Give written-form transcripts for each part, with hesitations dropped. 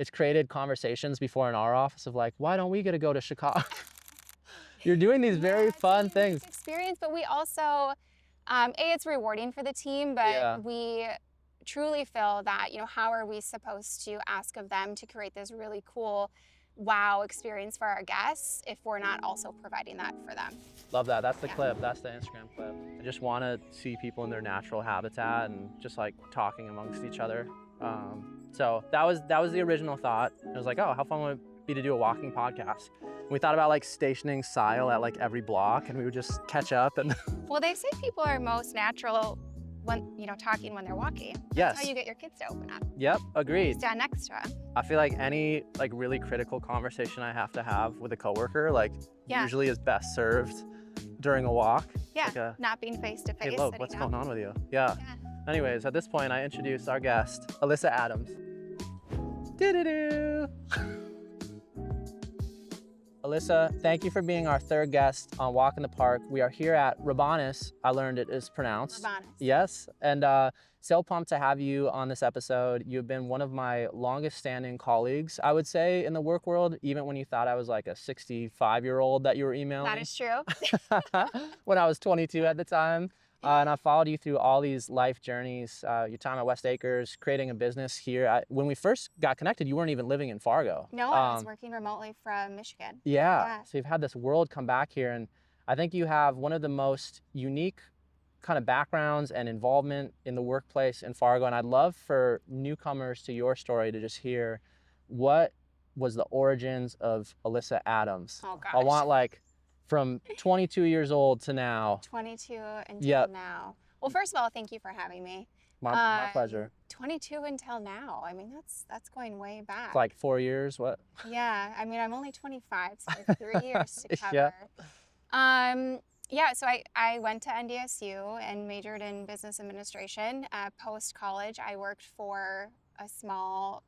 it's created conversations before in our office of like, why don't we get to go to Chicago? You're doing these very fun things. Experience, but we also, it's rewarding for the team, but we truly feel that, how are we supposed to ask of them to create this really cool wow experience for our guests if we're not also providing that for them? Love that. That's the clip. That's the Instagram clip. I just want to see people in their natural habitat and just like talking amongst each other. So that was the original thought. It was like, oh, how fun would it be to do a walking podcast? We thought about like stationing Sile at like every block, and we would just catch up. And well, they say people are most natural when talking when they're walking. Yes. That's how you get your kids to open up. Yep, agreed. Stand next to them. I feel like any like really critical conversation I have to have with a coworker, like usually is best served during a walk. Yeah, like not being face to face. Hey, look, what's going on with you? Yeah. Anyways, at this point, I introduce our guest, Alissa Adams. Doo-doo-doo. Alissa, thank you for being our third guest on Walk in the Park. We are here at Rabanus. I learned it is pronounced. Rabanus. Yes, and so pumped to have you on this episode. You've been one of my longest standing colleagues, I would say, in the work world, even when you thought I was like a 65-year-old that you were emailing. That is true. When I was 22 at the time. And I followed you through all these life journeys, your time at West Acres, creating a business here. When we first got connected, you weren't even living in Fargo. No, I was working remotely from Michigan. Yeah, so you've had this world come back here, and I think you have one of the most unique kind of backgrounds and involvement in the workplace in Fargo. And I'd love for newcomers to your story to just hear what was the origins of Alissa Adams. Oh gosh. I want like from 22 years old to now. 22 until now. Well, first of all, thank you for having me. My pleasure. 22 until now. I mean, that's going way back. It's like 4 years, what? Yeah, I mean, I'm only 25, so I have 3 years to cover. So I went to NDSU and majored in business administration. Post-college, I worked for a small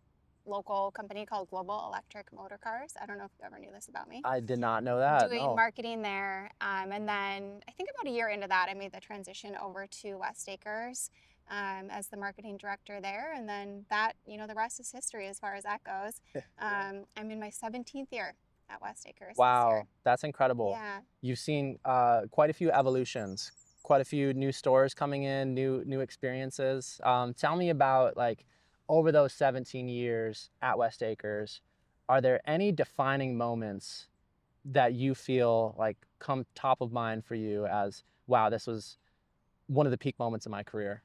local company called Global Electric Motor Cars. I don't know if you ever knew this about me. I did not know that. Doing marketing there. And then I think about a year into that, I made the transition over to West Acres as the marketing director there. And then that, the rest is history as far as that goes. I'm in my 17th year at West Acres. Wow, that's incredible. Yeah. You've seen quite a few evolutions, quite a few new stores coming in, new experiences. Tell me about like, over those 17 years at West Acres, are there any defining moments that you feel like come top of mind for you as, wow, this was one of the peak moments of my career?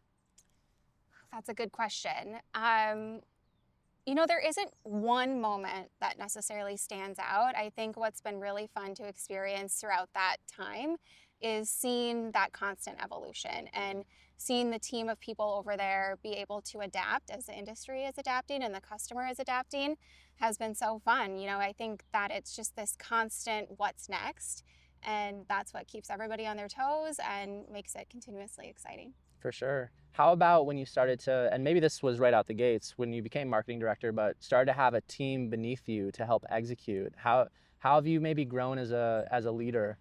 That's a good question. There isn't one moment that necessarily stands out. I think what's been really fun to experience throughout that time is seeing that constant evolution and seeing the team of people over there be able to adapt as the industry is adapting and the customer is adapting has been so fun. I think that it's just this constant what's next, and that's what keeps everybody on their toes and makes it continuously exciting. For sure. How about when you started to, and maybe this was right out the gates when you became marketing director, but started to have a team beneath you to help execute? How have you maybe grown as a leader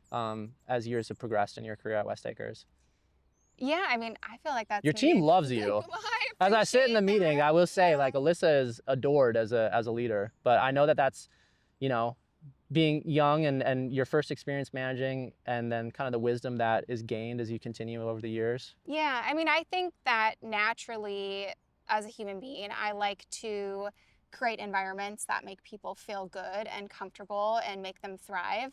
as years have progressed in your career at West Acres? Yeah, I mean, I feel like that's your team loves you. As I sit in the meeting, I will say like Alissa is adored as a leader, but I know that that's, being young and your first experience managing, and then kind of the wisdom that is gained as you continue over the years. Yeah, I mean, I think that naturally as a human being, I like to create environments that make people feel good and comfortable and make them thrive,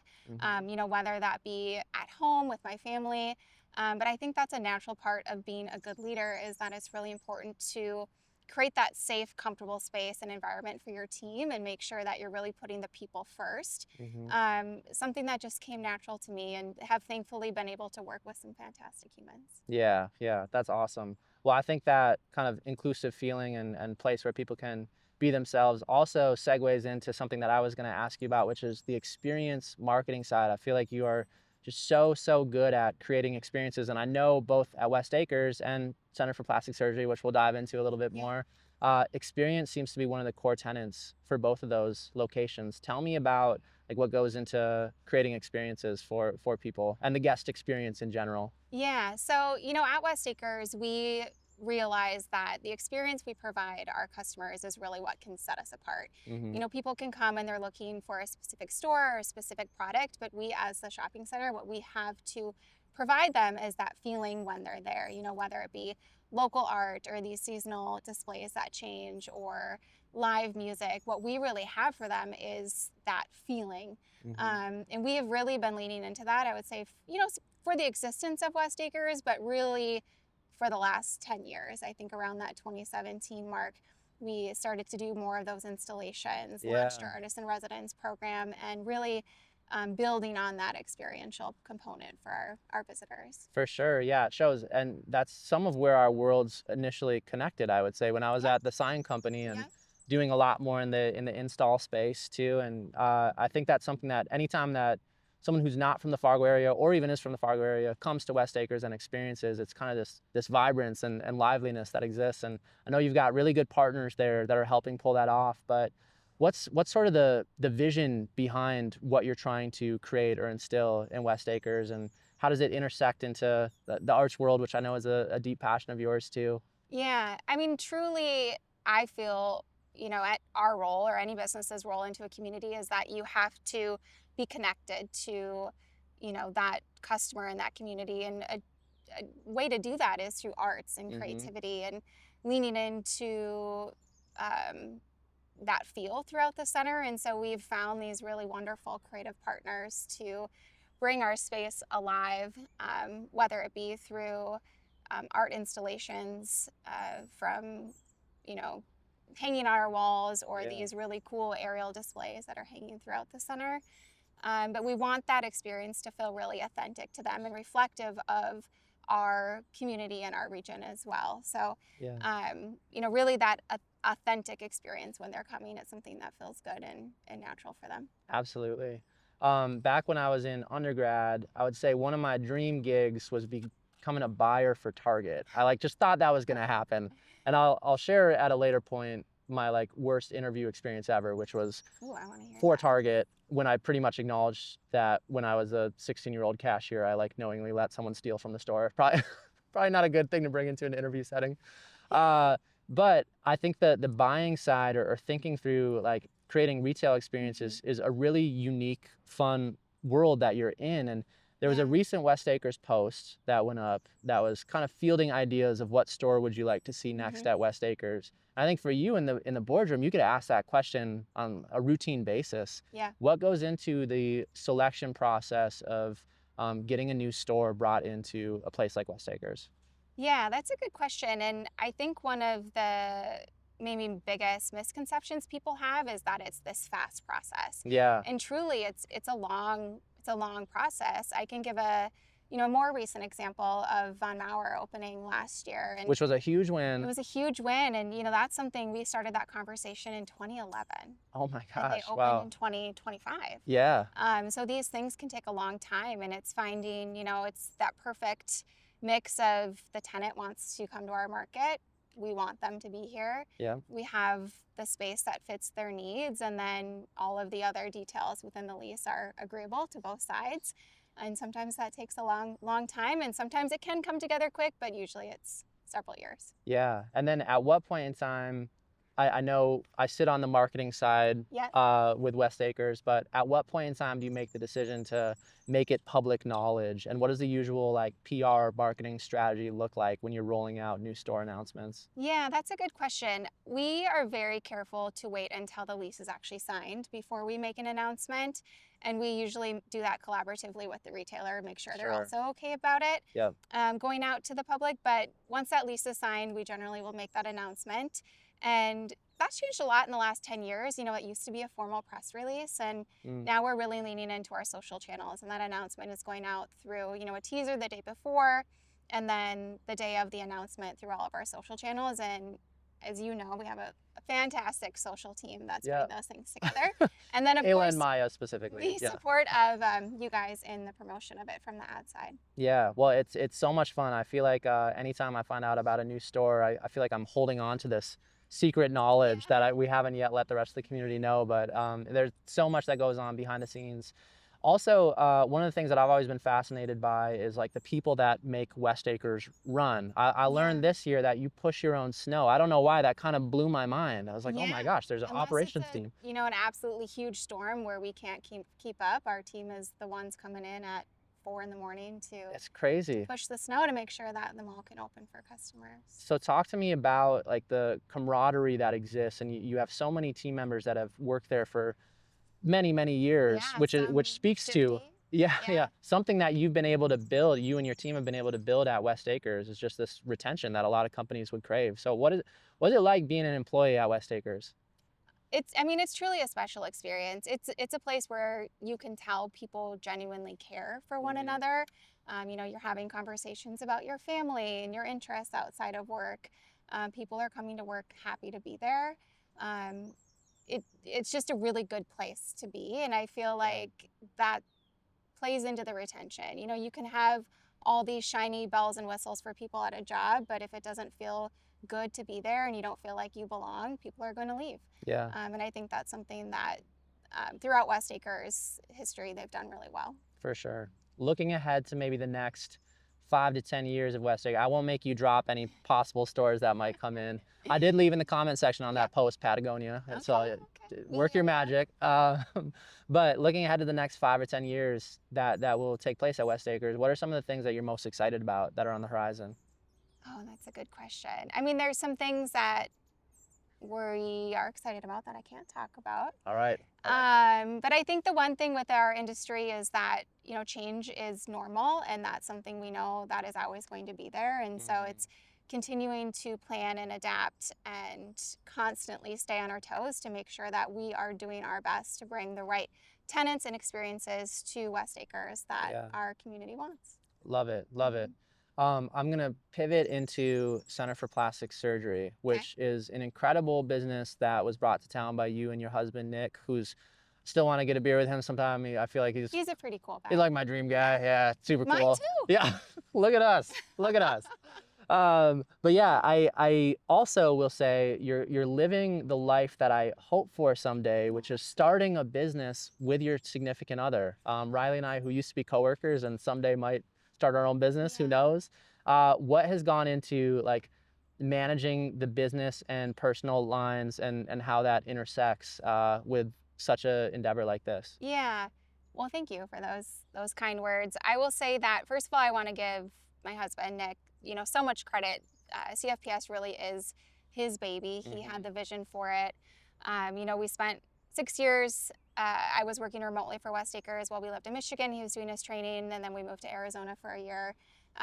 whether that be at home with my family. But I think that's a natural part of being a good leader, is that it's really important to create that safe, comfortable space and environment for your team and make sure that you're really putting the people first. Something that just came natural to me, and have thankfully been able to work with some fantastic humans. Yeah, that's awesome. Well, I think that kind of inclusive feeling and place where people can be themselves also segues into something that I was going to ask you about, which is the experience marketing side. I feel like you are just so good at creating experiences. And I know both at West Acres and Center for Plastic Surgery, which we'll dive into a little bit more, experience seems to be one of the core tenets for both of those locations. Tell me about like what goes into creating experiences for people and the guest experience in general. Yeah, so at West Acres, we realize that the experience we provide our customers is really what can set us apart. Mm-hmm. You know, people can come and they're looking for a specific store or a specific product, but we as the shopping center, what we have to provide them is that feeling when they're there, you know, whether it be local art or these seasonal displays that change or live music. What we really have for them is that feeling. And we have really been leaning into that, I would say, you know, for the existence of West Acres, but really for the last 10 years. I think around that 2017 mark, we started to do more of those installations, launched Yeah. our artist in residence program, and really building on that experiential component for our visitors. For sure, yeah, it shows, and that's some of where our worlds initially connected, I would say, when I was Yep. at the sign company and Yep. doing a lot more in the install space too. And I think that's something that anytime that someone who's not from the Fargo area or even is from the Fargo area comes to West Acres and experiences, it's kind of this vibrance and liveliness that exists. And I know you've got really good partners there that are helping pull that off, but what's sort of the vision behind what you're trying to create or instill in West Acres, and how does it intersect into the arts world, which I know is a deep passion of yours too? Yeah, I mean, truly, I feel, you know, at our role or any business's role into a community is that you have to be connected to, you know, that customer and that community. And a way to do that is through arts and Mm-hmm. creativity and leaning into that feel throughout the center. And so we've found these really wonderful creative partners to bring our space alive, whether it be through art installations from, you know, hanging on our walls or Yeah. these really cool aerial displays that are hanging throughout the center. But we want that experience to feel really authentic to them and reflective of our community and our region as well. So, Yeah. you know, really that authentic experience when they're coming is something that feels good and natural for them. Absolutely. Back when I was in undergrad, I would say one of my dream gigs was becoming a buyer for Target. I like just thought that was gonna happen, and I'll share at a later point my like worst interview experience ever, which was Ooh, I want to hear for that. Target, when I pretty much acknowledged that when I was a 16-year-old cashier, I like knowingly let someone steal from the store. Probably probably not a good thing to bring into an interview setting. Uh, but I think that the buying side or thinking through like creating retail Mhm. experiences is a really unique, fun world that you're in. And there was a Yeah. recent West Acres post that went up that was kind of fielding ideas of what store would you like to see next Hmm. at West Acres. I think for you in the boardroom, you could ask that question on a routine basis. Yeah. What goes into the selection process of getting a new store brought into a place like West Acres? Yeah, that's a good question. And I think one of the maybe biggest misconceptions people have is that it's this fast process. Yeah, And truly it's a long process. I can give a, you know, more recent example of Von Mauer opening last year, and which was a huge it win. was a huge win. And you know, that's something we started that conversation in 2011 Oh my and they gosh, opened in wow. 2025. Yeah, So these things can take a long time, and it's finding, you know, it's that perfect mix of the tenant wants to come to our market. We want them to be here. yeah. We have the space that fits their needs, and then all of the other details within the lease are agreeable to both sides. And sometimes that takes a long, long time, and sometimes it can come together quick, but usually it's several years. Yeah. And then at what point in time, I know I sit on the marketing side Yeah. with West Acres, but at what point in time do you make the decision to make it public knowledge? And what does the usual like PR marketing strategy look like when you're rolling out new store announcements? Yeah, that's a good question. We are very careful to wait until the lease is actually signed before we make an announcement. And we usually do that collaboratively with the retailer, make sure they're Sure. also okay about it Yeah. going out to the public. But once that lease is signed, we generally will make that announcement. And that's changed a lot in the last 10 years. You know, it used to be a formal press release, and Mm. now we're really leaning into our social channels. And that announcement is going out through, you know, a teaser the day before and then the day of the announcement through all of our social channels. And as you know, we have a fantastic social team that's Yeah. putting those things together. And then, of Ayla and course, Maya specifically. the Yeah. support of you guys in the promotion of it from the ad side. Yeah, well, it's so much fun. I feel like anytime I find out about a new store, I feel like I'm holding on to this secret knowledge that we haven't yet let the rest of the community know. But there's so much that goes on behind the scenes. Also, one of the things that I've always been fascinated by is like the people that make West Acres run. I Yeah. learned this year that you push your own snow. I don't know why, that kind of blew my mind. I was like, oh my Yeah. gosh, there's an Unless it's operations a, team. an absolutely huge storm where we can't keep up, our team is the ones coming in at 4 in the morning It's to crazy. push the snow to make sure that the mall can open for customers. So talk to me about like the camaraderie that exists, and you have so many team members that have worked there for many years, Yeah, which some speaks to 50. yeah, Yeah. yeah, something that you've been able to build, you and your team have been able to build at West Acres is just this retention that a lot of companies would crave. So what is it like being an employee at West Acres? It's truly a special experience. It's a place where you can tell people genuinely care for one Mhm. another. You're having conversations about your family and your interests outside of work. People are coming to work happy to be there. Um, it's just a really good place to be, and I feel Yeah. like that plays into the retention. You can have all these shiny bells and whistles for people at a job, but if it doesn't feel good to be there and you don't feel like you belong, people are going to leave. Yeah, And I think that's something that throughout West Acres history, they've done really well. for sure. Looking ahead to maybe the next 5 to 10 years of West Acres, I won't make you drop any possible stores that might come in. I did leave in the comment section on Yep. that post Patagonia, so Okay. Okay. We work hear your ya. magic. But looking ahead to the next 5 or 10 years that will take place at West Acres, what are some of the things that you're most excited about that are on the horizon? Oh, that's a good question. There's some things that we are excited about that I can't talk about. All right. But I think the one thing with our industry is that, change is normal, and that's something we know that is always going to be there. And so Mhm. it's continuing to plan and adapt and constantly stay on our toes to make sure that we are doing our best to bring the right tenants and experiences to West Acres that Yeah. our community wants. Love it, love it. Mhm. I'm gonna pivot into Center for Plastic Surgery, Okay. which is an incredible business that was brought to town by you and your husband Nick, who's still want to get a beer with him sometime. I feel like He's a pretty cool he's guy. like my dream guy. Yeah, super Mine cool. too. Yeah, look at us, look at us. But yeah, I also will say you're living the life that I hope for someday, which is starting a business with your significant other. Riley and I, who used to be coworkers and someday might start our own business, who Yeah. knows? What has gone into like managing the business and personal lines and how that intersects with such a endeavor like this? Yeah. Well, thank you for those kind words. I will say that first of all, I want to give my husband Nick, so much credit. CFPS really is his baby. He had Mhm. the vision for it. We spent 6 years. I was working remotely for West Acres while we lived in Michigan. He was doing his training, and then we moved to Arizona for a year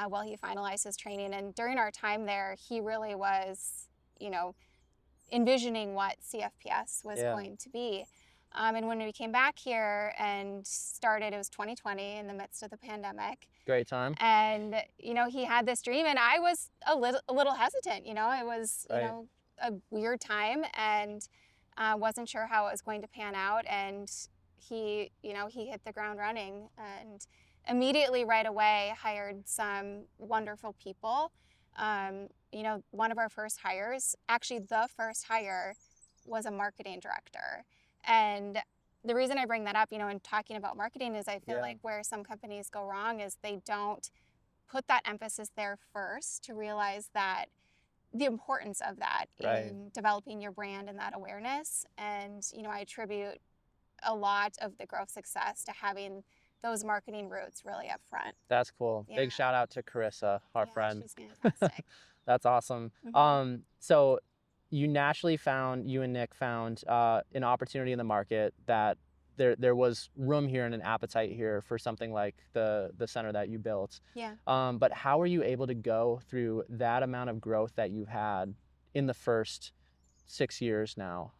while he finalized his training. And during our time there, he really was, you know, envisioning what CFPS was Yeah, going to be. And when we came back here and started, it was 2020 in the midst of the pandemic. great time. And, he had this dream, and I was a little hesitant. It was, Right. a weird time, and wasn't sure how it was going to pan out. And he hit the ground running and immediately right away hired some wonderful people. One of our first hires, actually the first hire, was a marketing director. And the reason I bring that up, in talking about marketing, is I feel Yeah. like where some companies go wrong is they don't put that emphasis there first to realize that the importance of that Right. in developing your brand and that awareness. And, I attribute a lot of the growth success to having those marketing roots really up front. That's cool. Yeah. Big shout out to Carissa, our Yeah, friend. she's fantastic. That's awesome. Mhm. So you and Nick found an opportunity in the market that there was room here and an appetite here for something like the center that you built. Yeah. But how were you able to go through that amount of growth that you had in the first 6 years now?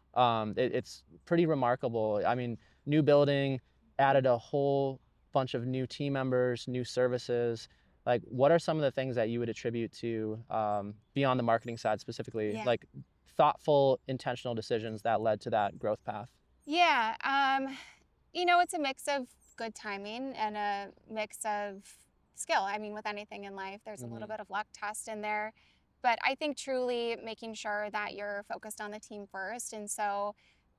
It's pretty remarkable. I mean, new building, added a whole bunch of new team members, new services. Like, what are some of the things that you would attribute to beyond the marketing side specifically, Yeah. like thoughtful, intentional decisions that led to that growth path? Yeah. It's a mix of good timing and a mix of skill. With anything in life, there's a little Hmm. bit of luck test in there. But I think truly making sure that you're focused on the team first. And so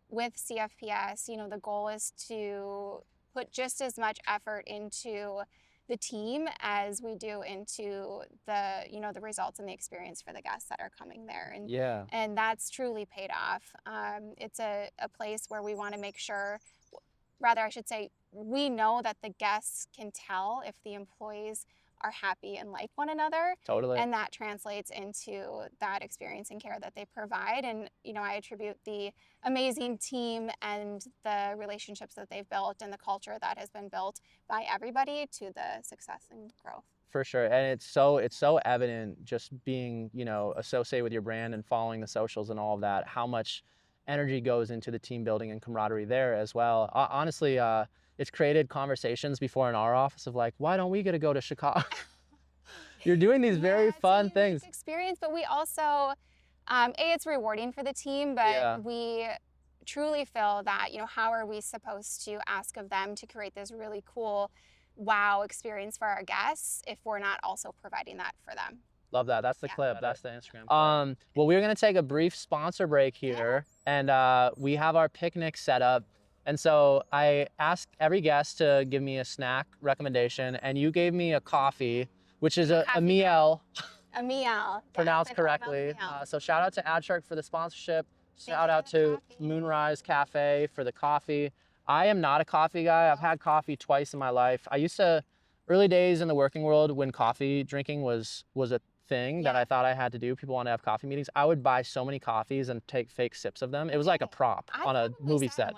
with CFPS, the goal is to put just as much effort into the team as we do into the, the results and the experience for the guests that are coming there. And that's truly paid off. It's a place where we want to make sure, rather I should say, we know that the guests can tell if the employees are happy and like one another. Totally. And that translates into that experience and care that they provide. And, I attribute the amazing team and the relationships that they've built and the culture that has been built by everybody to the success and growth. For sure. And it's so evident just being, associated with your brand and following the socials and all of that, how much energy goes into the team building and camaraderie there as well. Honestly, it's created conversations before in our office of like, why don't we get to go to Chicago? You're doing these very fun things. Experience, but we also, it's rewarding for the team, but we truly feel that, how are we supposed to ask of them to create this really cool wow experience for our guests if we're not also providing that for them? Love that. That's the clip. That's the Instagram. Well, we're going to take a brief sponsor break here, and we have our picnic set up. And so I asked every guest to give me a snack recommendation, and you gave me a coffee, which is a miel. A miel. Pronounced correctly. So shout out to AdShark for the sponsorship. Shout out to Moonrise Cafe for the coffee. I am not a coffee guy. I've had coffee twice in my life. I used to, early days in the working world when coffee drinking was a thing that I thought I had to do. People want to have coffee meetings. I would buy so many coffees and take fake sips of them. It was like a prop on a movie set.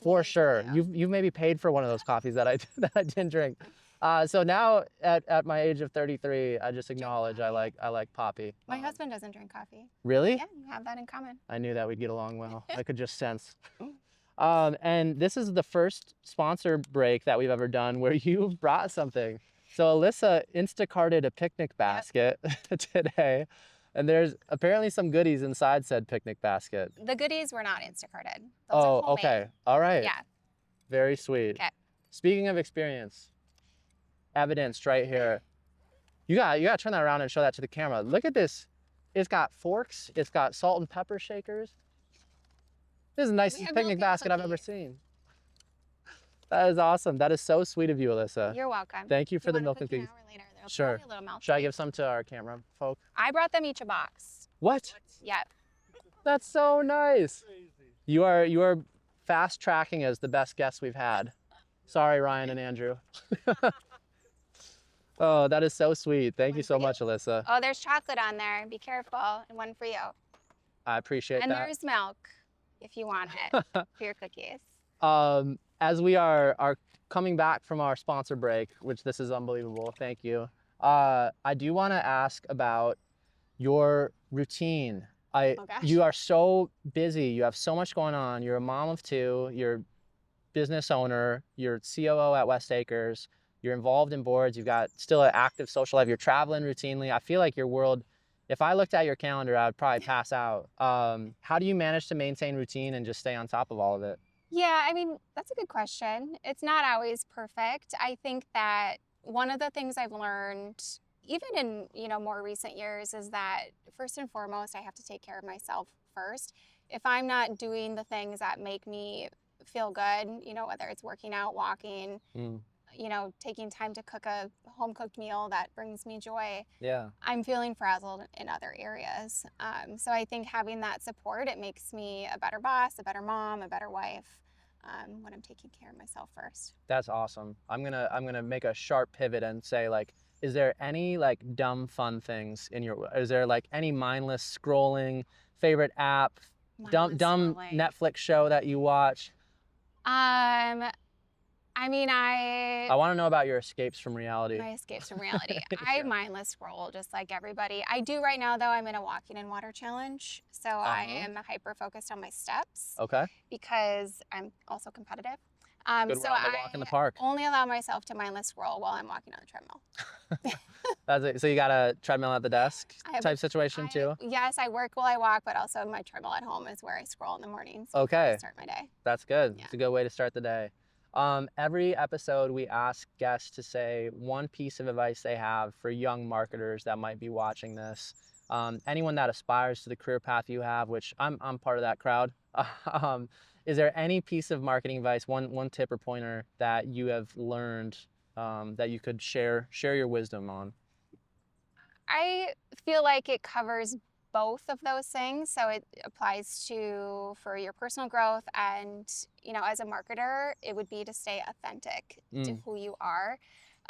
For sure. You've maybe paid for one of those coffees that I didn't drink. So now at my age of 33, I just acknowledge I like Poppy. My husband doesn't drink coffee. Really? Yeah, you have that in common. I knew that we'd get along well. I could just sense. And this is the first sponsor break that we've ever done where you brought something. So Alissa Instacarted a picnic basket today, and there's apparently some goodies inside said picnic basket. The goodies were not Instacarted. Those are homemade. Okay. All right. Yeah. Very sweet. Okay. Speaking of experience, evidenced right here. You gotta turn that around and show that to the camera. Look at this. It's got forks. It's got salt and pepper shakers. This is the nicest picnic basket I've ever seen. That is awesome. That is so sweet of you, Alissa. You're welcome. Thank you for the milk and cookies. Sure. Should I give some to our camera folk? I brought them each a box. What? Yep. That's so nice. You are fast tracking as the best guests we've had. Sorry, Ryan and Andrew. Oh, that is so sweet. Thank you so much, Alissa. Oh, there's chocolate on there. Be careful. And one for you. I appreciate that. And there's milk if you want it for your cookies. As we are coming back from our sponsor break, which this is unbelievable, thank you. I do want to ask about your routine. You are so busy. You have so much going on. You're a mom of two. You're a business owner. You're COO at West Acres. You're involved in boards. You've got still an active social life. You're traveling routinely. I feel like your world, if I looked at your calendar, I would probably pass out. How do you manage to maintain routine and just stay on top of all of it? Yeah, I mean, that's a good question. It's not always perfect. I think that one of the things I've learned, even in, more recent years, is that first and foremost, I have to take care of myself first. If I'm not doing the things that make me feel good, whether it's working out, walking, taking time to cook a home-cooked meal that brings me joy, I'm feeling frazzled in other areas. So I think having that support, it makes me a better boss, a better mom, a better wife when I'm taking care of myself first. That's awesome. I'm gonna make a sharp pivot and say, like, is there any dumb fun things in your? Is there any mindless scrolling, favorite app, dumb Netflix show that you watch? I want to know about your escapes from reality. My escapes from reality. I mindless scroll just like everybody. I do right now, though. I'm in a walking in water challenge. So I am hyper focused on my steps. Okay. Because I'm also competitive. Good so I walk in the park. Only allow myself to mindless scroll while I'm walking on the treadmill. That's it. So you got a treadmill at the desk type situation too? Yes, I work while I walk, but also my treadmill at home is where I scroll in the mornings. Okay. To start my day. That's good. Yeah. It's a good way to start the day. Every episode we ask guests to say one piece of advice they have for young marketers that might be watching this. Anyone that aspires to the career path you have, which I'm part of that crowd. Is there any piece of marketing advice, one tip or pointer that you have learned that you could share your wisdom on? I feel like it covers both of those things. So it applies to for your personal growth and, as a marketer, it would be to stay authentic to Mm, who you are.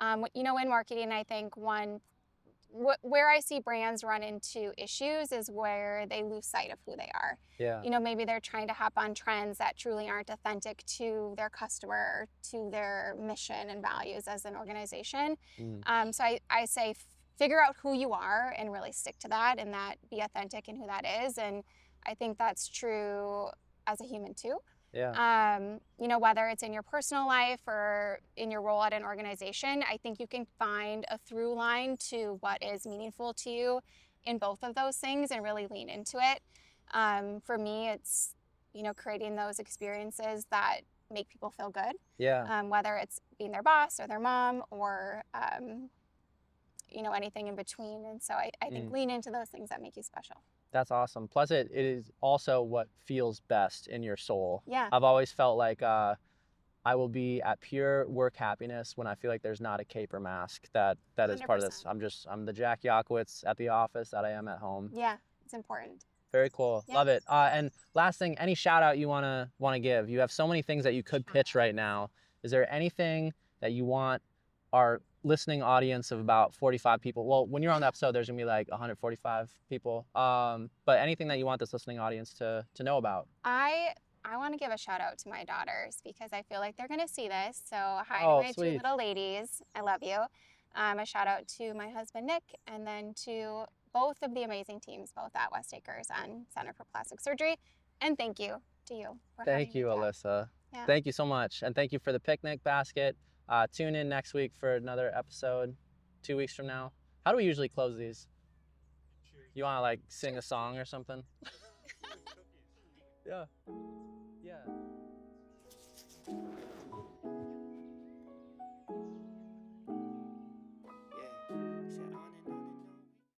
In marketing, I think where I see brands run into issues is where they lose sight of who they are. yeah. Maybe they're trying to hop on trends that truly aren't authentic to their customer, to their mission and values as an organization. Mm, So I say figure out who you are and really stick to that, and that be authentic in who that is. And I think that's true as a human too. yeah. Whether it's in your personal life or in your role at an organization, I think you can find a through line to what is meaningful to you in both of those things and really lean into it. For me, it's, creating those experiences that make people feel good, Yeah. whether it's being their boss or their mom or, anything in between. And so I think Mm. lean into those things that make you special. That's awesome. Plus, it is also what feels best in your soul. Yeah. I've always felt like I will be at pure work happiness when I feel like there's not a cape or mask that is part of this. 100%. I'm the Jack Yakowitz at the office that I am at home. Yeah, it's important. Very cool. Yeah. Love it. And last thing, any shout out you wanna give? You have so many things that you could pitch right now. Is there anything that you want our listening audience of about 45 people? Well, when you're on the episode, there's gonna be like 145 people. But anything that you want this listening audience to know about? I want to give a shout out to my daughters because I feel like they're going to see this. So, hi Oh, to my two sweet. little ladies. I love you. A shout out to my husband, Nick, and then to both of the amazing teams, both at West Acres and Center for Plastic Surgery. And thank you to you for having Thank you, me, Jack. Alissa. Yeah. Thank you so much. And thank you for the picnic basket. Tune in next week for another episode, 2 weeks from now. How do we usually close these? You want to like sing a song or something? Yeah. Yeah.